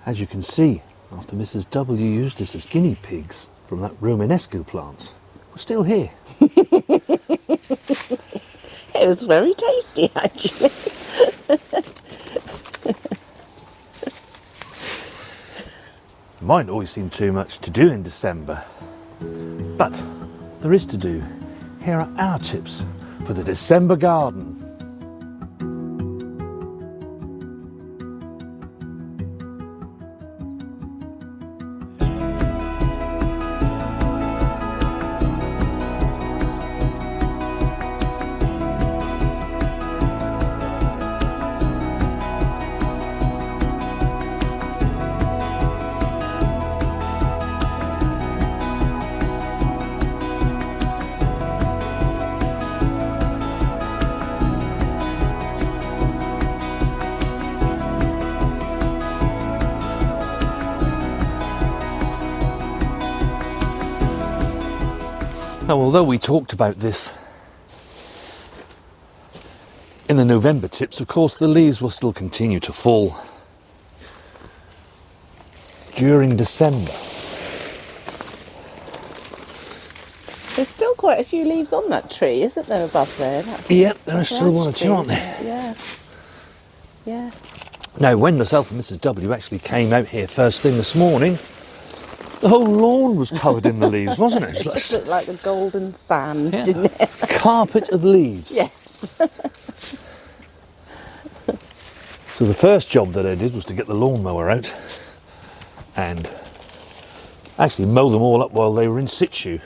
As you can see, after Mrs. W used us as guinea pigs from that Romanesco plant, we're still here. It was very tasty, actually. Mightn't always seem too much to do in December, but there is to do. Here are our tips for the December garden. Now, although we talked about this in the November tips, of course, the leaves will still continue to fall during December. There's still quite a few leaves on that tree, isn't there, above there? Yep, there are still one or two, aren't there? Yeah. Yeah. Now, when myself and Mrs. W actually came out here first thing this morning, the whole lawn was covered in the leaves, wasn't it? It just looked like a golden sand, didn't it? Carpet of leaves. Yes. So the first job that I did was to get the lawnmower out and actually mow them all up while they were in situ.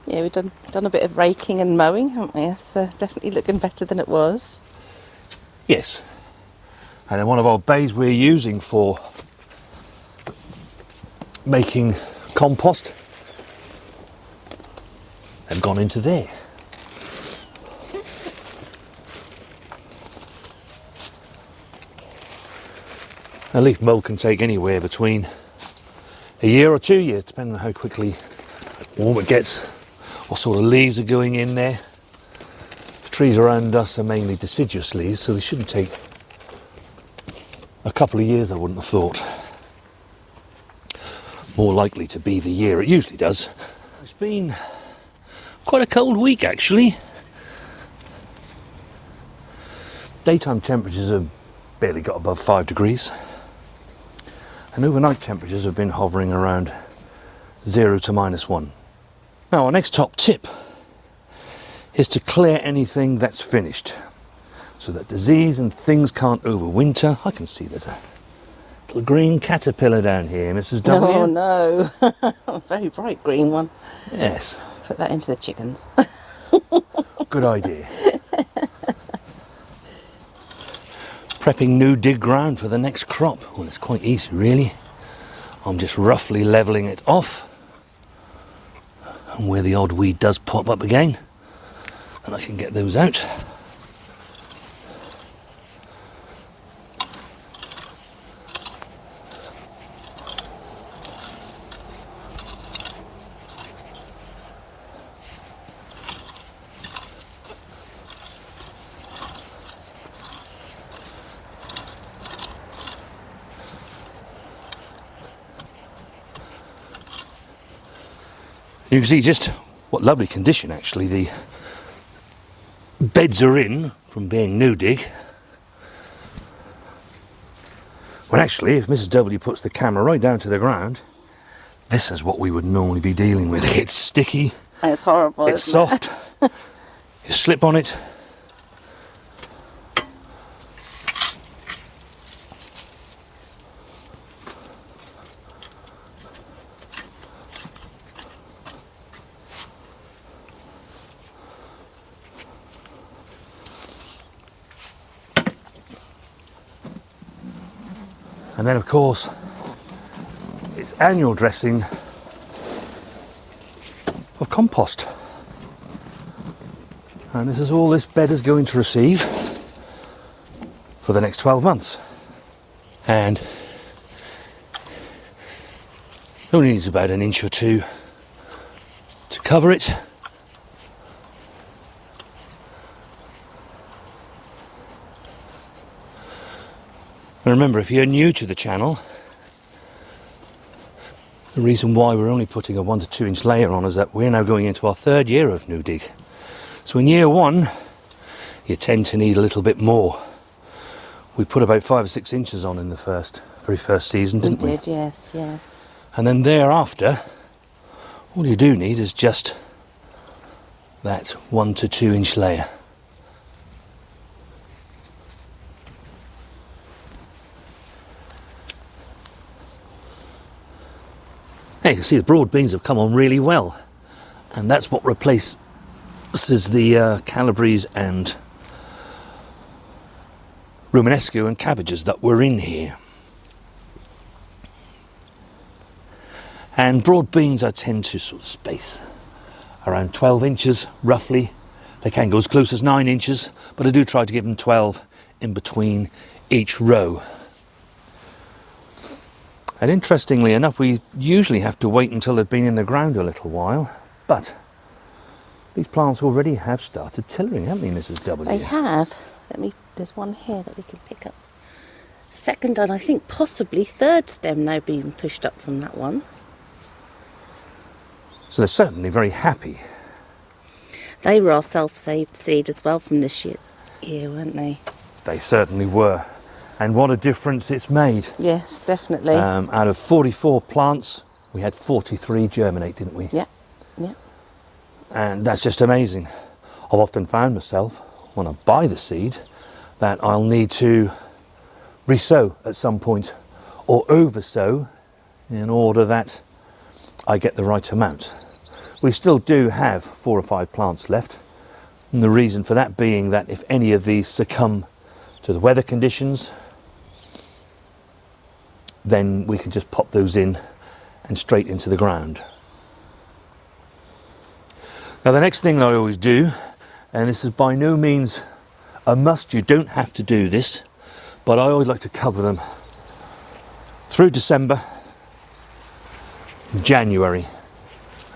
Yeah, we've done a bit of raking and mowing, haven't we? It's definitely looking better than it was. Yes. And then one of our bays we're using for making compost have gone into there. A leaf mould can take anywhere between a year or 2 years, depending on how quickly warm it gets, what sort of leaves are going in there. The trees around us are mainly deciduous leaves, so they shouldn't take a couple of years, I wouldn't have thought. More likely to be the year it usually does. It's been quite a cold week, actually. Daytime temperatures have barely got above 5 degrees. And overnight temperatures have been hovering around 0 to -1. Now, our next top tip is to clear anything that's finished, so that disease and things can't overwinter. I can see there's a little green caterpillar down here, Mrs. W. Oh no, a very bright green one. Yes. Put that into the chickens. Good idea. Prepping new dig ground for the next crop. Well, it's quite easy, really. I'm just roughly levelling it off. And where the odd weed does pop up again, then I can get those out. You can see just what lovely condition actually the beds are in from being no dig. When actually, if Mrs. W puts the camera right down to the ground, this is what we would normally be dealing with. It's sticky. It's horrible. It's isn't soft. You slip on it. And then, of course, it's annual dressing of compost. And this is all this bed is going to receive for the next 12 months. And it only needs about 1 inch or 2 to cover it. And remember, if you're new to the channel, the reason why we're only putting a 1 to 2 inch layer on is that we're now going into our 3rd year of No Dig. So in year 1, you tend to need a little bit more. We put about 5 or 6 inches on in the very first season, didn't we? We did, yes, yeah. And then thereafter, all you do need is just that 1 to 2 inch layer. Now you can see the broad beans have come on really well, and that's what replaces the Calabres and Romanesco and cabbages that were in here. And broad beans I tend to sort of space around 12 inches roughly. They can go as close as 9 inches, but I do try to give them 12 in between each row. And interestingly enough, we usually have to wait until they've been in the ground a little while, but these plants already have started tillering, haven't they, Mrs. W? They have. There's one here that we can pick up. Second and I think possibly third stem now being pushed up from that one. So they're certainly very happy. They were our self-saved seed as well from this year, weren't they? They certainly were. And what a difference it's made. Yes, definitely. Out of 44 plants, we had 43 germinate, didn't we? Yeah, yeah. And that's just amazing. I've often found myself, when I buy the seed, that I'll need to resow at some point or oversow in order that I get the right amount. We still do have 4 or 5 plants left, and the reason for that being that if any of these succumb to the weather conditions, then we can just pop those in and straight into the ground. Now the next thing that I always do, and this is by no means a must, you don't have to do this, but I always like to cover them through December, January,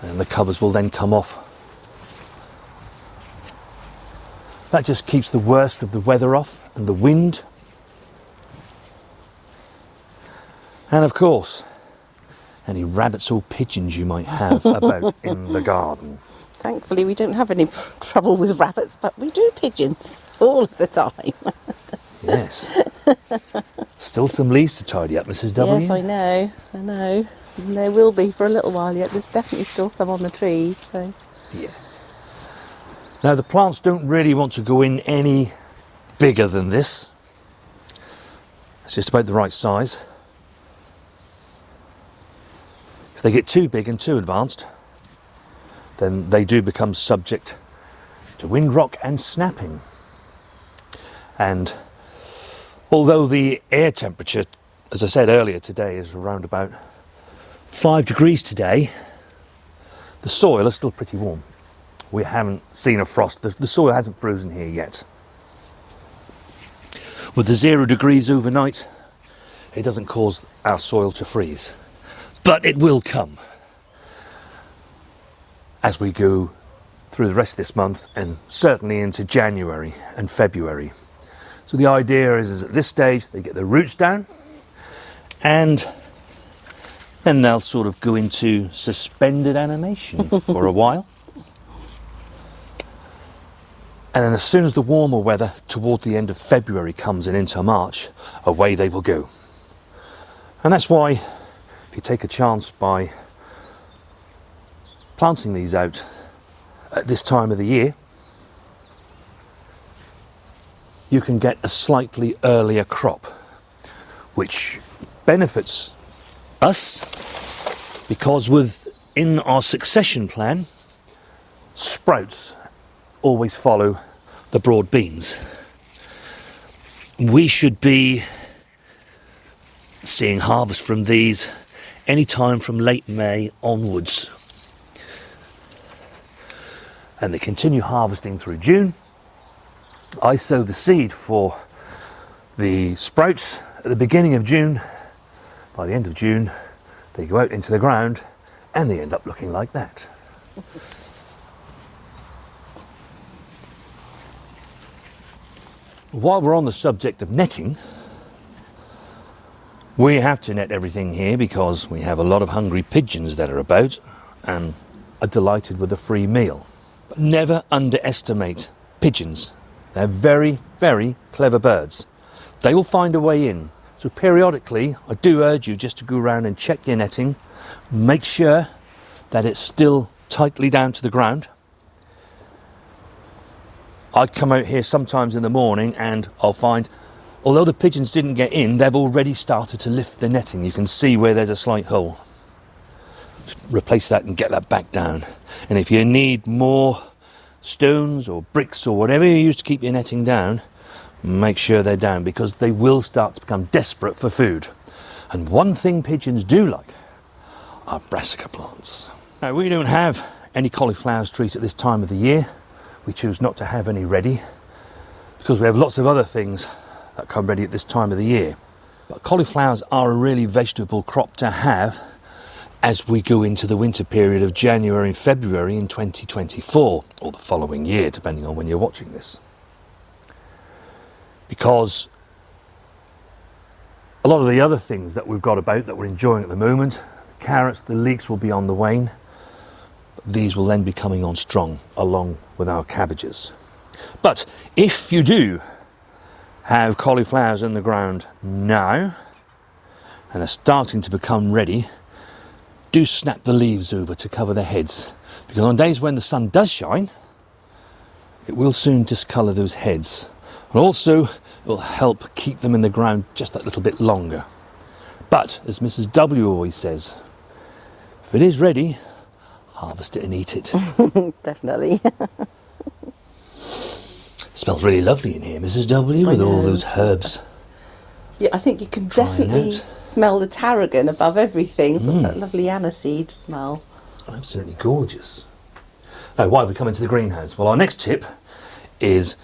and the covers will then come off. That just keeps the worst of the weather off and the wind. And of course, any rabbits or pigeons you might have about in the garden. Thankfully we don't have any trouble with rabbits, but we do pigeons all of the time. Yes. Still some leaves to tidy up, Mrs. W. Yes, I know. And there will be for a little while yet. There's definitely still some on the trees, so. Yeah. Now the plants don't really want to go in any bigger than this. It's just about the right size. If they get too big and too advanced, then they do become subject to windrock and snapping. And although the air temperature, as I said earlier today, is around about 5 degrees today, the soil is still pretty warm. We haven't seen a frost. The soil hasn't frozen here yet. With the 0 degrees overnight, it doesn't cause our soil to freeze. But it will come as we go through the rest of this month and certainly into January and February. So the idea is at this stage they get their roots down and then they'll sort of go into suspended animation for a while. And then as soon as the warmer weather toward the end of February comes and into March, away they will go. And that's why if you take a chance by planting these out at this time of the year, you can get a slightly earlier crop, which benefits us because within our succession plan, sprouts always follow the broad beans. We should be seeing harvest from these any time from late May onwards. And they continue harvesting through June. I sow the seed for the sprouts at the beginning of June. By the end of June, they go out into the ground and they end up looking like that. While we're on the subject of netting, We have to net everything here because we have a lot of hungry pigeons that are about and are delighted with a free meal. But never underestimate pigeons. They're very, very clever birds. They will find a way in. So periodically, I do urge you just to go around and check your netting. Make sure that it's still tightly down to the ground. I come out here sometimes in the morning and I'll find, although the pigeons didn't get in, they've already started to lift the netting. You can see where there's a slight hole. Just replace that and get that back down. And if you need more stones or bricks or whatever you use to keep your netting down, make sure they're down, because they will start to become desperate for food. And one thing pigeons do like are brassica plants. Now, we don't have any cauliflower trees at this time of the year. We choose not to have any ready because we have lots of other things that come ready at this time of the year. But cauliflowers are a really vegetable crop to have as we go into the winter period of January and February in 2024, or the following year, depending on when you're watching this. Because a lot of the other things that we've got about that we're enjoying at the moment, the carrots, the leeks will be on the wane. These will then be coming on strong along with our cabbages. But if you do have cauliflowers in the ground now and they're starting to become ready, do snap the leaves over to cover their heads, because on days when the sun does shine, it will soon discolour those heads. And also, it will help keep them in the ground just that little bit longer. But, as Mrs. W always says, if it is ready, harvest it and eat it. Definitely. Smells really lovely in here, Mrs. W, with all those herbs. Yeah, I think you can definitely smell the tarragon above everything. Sort of that lovely aniseed smell. Absolutely gorgeous. Now, why have we come into the greenhouse? Well, our next tip is,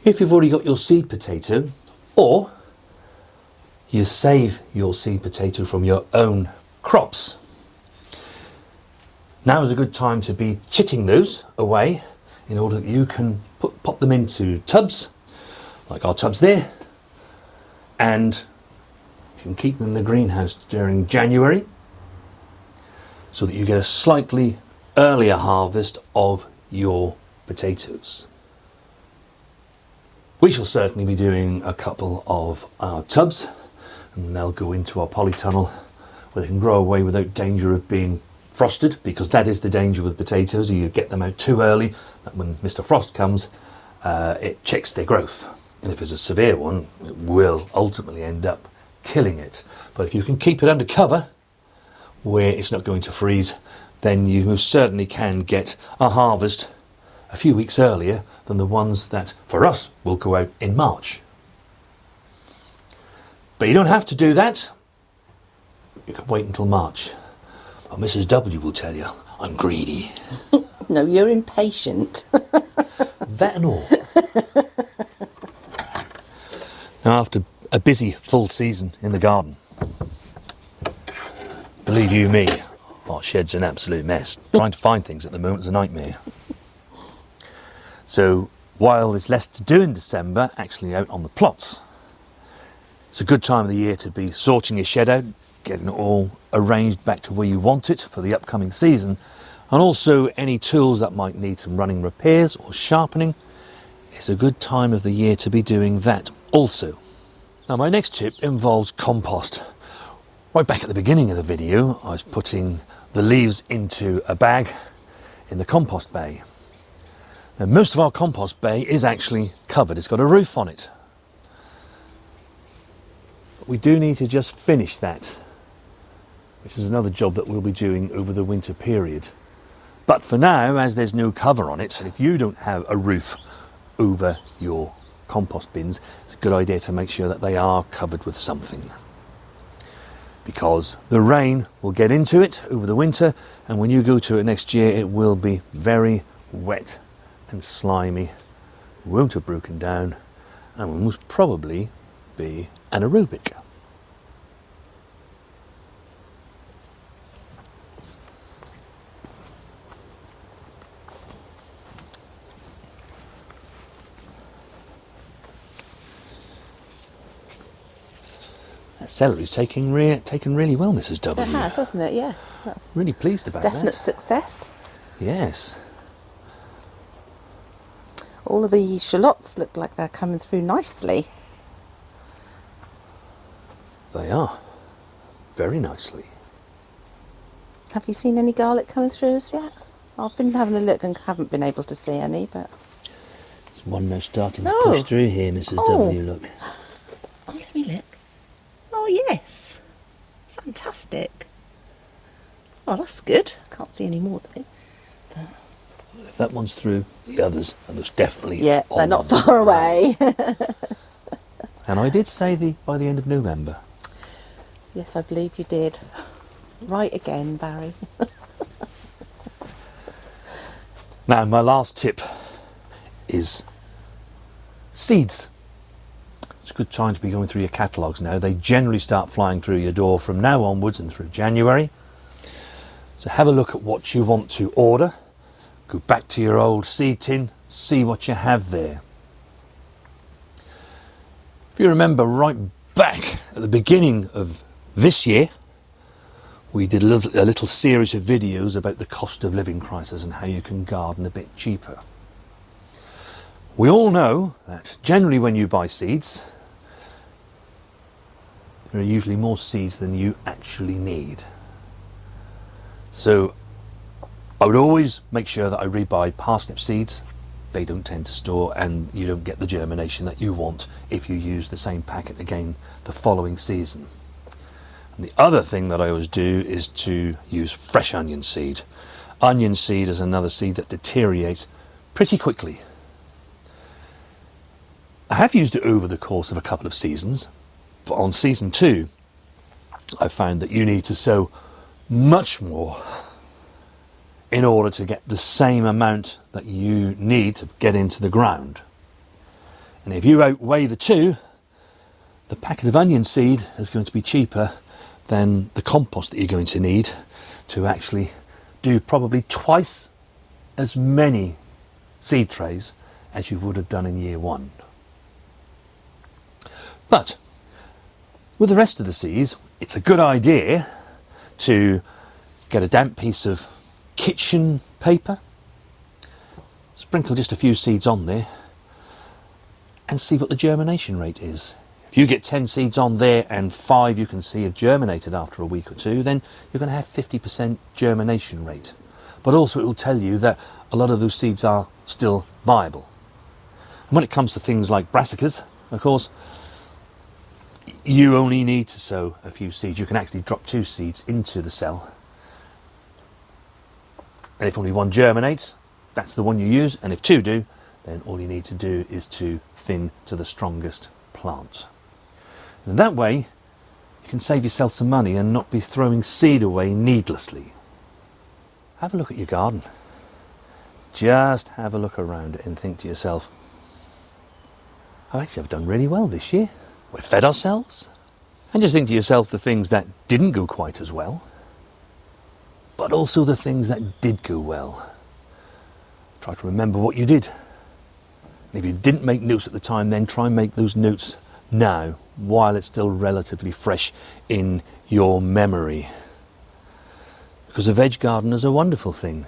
if you've already got your seed potato, or you save your seed potato from your own crops, now is a good time to be chitting those away in order that you can pop them into tubs, like our tubs there, and you can keep them in the greenhouse during January so that you get a slightly earlier harvest of your potatoes. We shall certainly be doing a couple of our tubs, and they'll go into our polytunnel where they can grow away without danger of being frosted, because that is the danger with potatoes. You get them out too early, that when Mr. Frost comes, it checks their growth. And if it's a severe one, it will ultimately end up killing it. But if you can keep it under cover, where it's not going to freeze, then you most certainly can get a harvest a few weeks earlier than the ones that, for us, will go out in March. But you don't have to do that. You can wait until March. But Mrs. W will tell you, I'm greedy. No, you're impatient. That and all. Now, after a busy full season in the garden, believe you me, our shed's an absolute mess. Trying to find things at the moment is a nightmare. So while there's less to do in December, actually out on the plots, it's a good time of the year to be sorting your shed out, getting it all arranged back to where you want it for the upcoming season, and also any tools that might need some running repairs or sharpening. It's a good time of the year to be doing that also. Now, my next tip involves compost. Right back at the beginning of the video, I was putting the leaves into a bag in the compost bay. Now, most of our compost bay is actually covered. It's got a roof on it. But we do need to just finish that, which is another job that we'll be doing over the winter period. But for now, as there's no cover on it, and if you don't have a roof over your compost bins, it's a good idea to make sure that they are covered with something, because the rain will get into it over the winter, and when you go to it next year, it will be very wet and slimy, won't have broken down, and will most probably be anaerobic. celery's taken really well, Mrs. W. It has, hasn't it? Yeah. That's Really pleased about definite that. success. Yes. All of the shallots look like they're coming through nicely. They are. Very nicely. Have you seen any garlic coming through as yet? I've been having a look and haven't been able to see any, but... There's one now starting to Oh. push through here, Mrs. W, look. Oh, let me look. Oh, yes. Fantastic. Oh, that's good. Can't see any more though. If that one's through, the others are most definitely Yeah, they're on. not far away. And I did say by the end of November. Yes, I believe you did. Right again, Barry. Now, my last tip is seeds. It's a good time to be going through your catalogues now. They generally start flying through your door from now onwards and through January. So have a look at what you want to order. Go back to your old seed tin, see what you have there. If you remember right back at the beginning of this year, we did a little series of videos about the cost of living crisis and how you can garden a bit cheaper. We all know that generally when you buy seeds, there are usually more seeds than you actually need. So I would always make sure that I rebuy parsnip seeds. They don't tend to store and you don't get the germination that you want if you use the same packet again the following season. And the other thing that I always do is to use fresh onion seed. Onion seed is another seed that deteriorates pretty quickly. I have used it over the course of a couple of seasons, but on season 2 I found that you need to sow much more in order to get the same amount that you need to get into the ground. And if you outweigh the two, the packet of onion seed is going to be cheaper than the compost that you're going to need to actually do probably twice as many seed trays as you would have done in year 1. But with the rest of the seeds, it's a good idea to get a damp piece of kitchen paper, sprinkle just a few seeds on there and see what the germination rate is. If you get 10 seeds on there and 5 you can see have germinated after a week or two, then you're going to have 50% germination rate. But also it will tell you that a lot of those seeds are still viable. And when it comes to things like brassicas, of course, you only need to sow a few seeds. You can actually drop 2 seeds into the cell. And if only one germinates, that's the one you use. And if 2 do, then all you need to do is to thin to the strongest plant. And that way, you can save yourself some money and not be throwing seed away needlessly. Have a look at your garden. Just have a look around it and think to yourself, I've done really well this year. We've fed ourselves. And just think to yourself the things that didn't go quite as well, but also the things that did go well. Try to remember what you did. And if you didn't make notes at the time, then try and make those notes now, while it's still relatively fresh in your memory. Because a veg garden is a wonderful thing.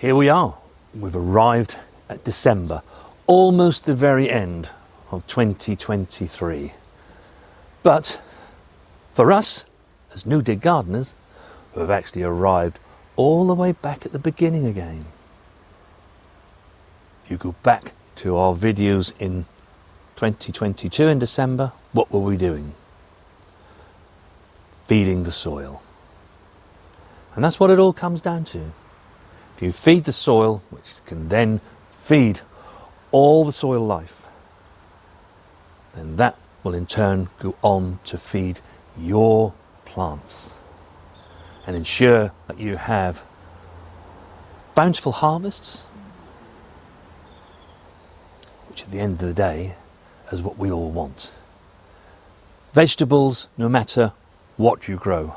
Here we are. We've arrived at December, almost the very end of 2023. But for us, as No Dig gardeners, who have actually arrived all the way back at the beginning again. If you go back to our videos in 2022 in December, what were we doing? Feeding the soil. And that's what it all comes down to. If you feed the soil, which can then feed all the soil life, then that will in turn go on to feed your plants and ensure that you have bountiful harvests, which at the end of the day is what we all want. Vegetables, no matter what you grow,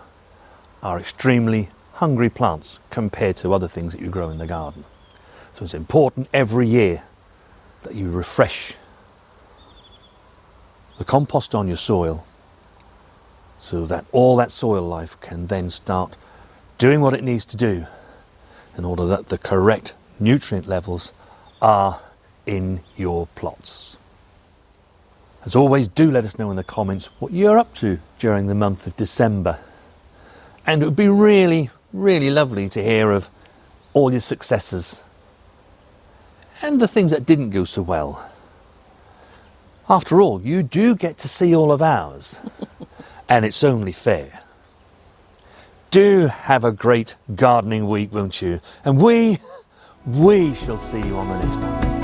are extremely hungry plants compared to other things that you grow in the garden. So it's important every year that you refresh the compost on your soil so that all that soil life can then start doing what it needs to do in order that the correct nutrient levels are in your plots. As always, do let us know in the comments what you're up to during the month of December. And it would be really, really lovely to hear of all your successes and the things that didn't go so well. After all, you do get to see all of ours, and it's only fair. Do have a great gardening week, won't you? And we shall see you on the next one.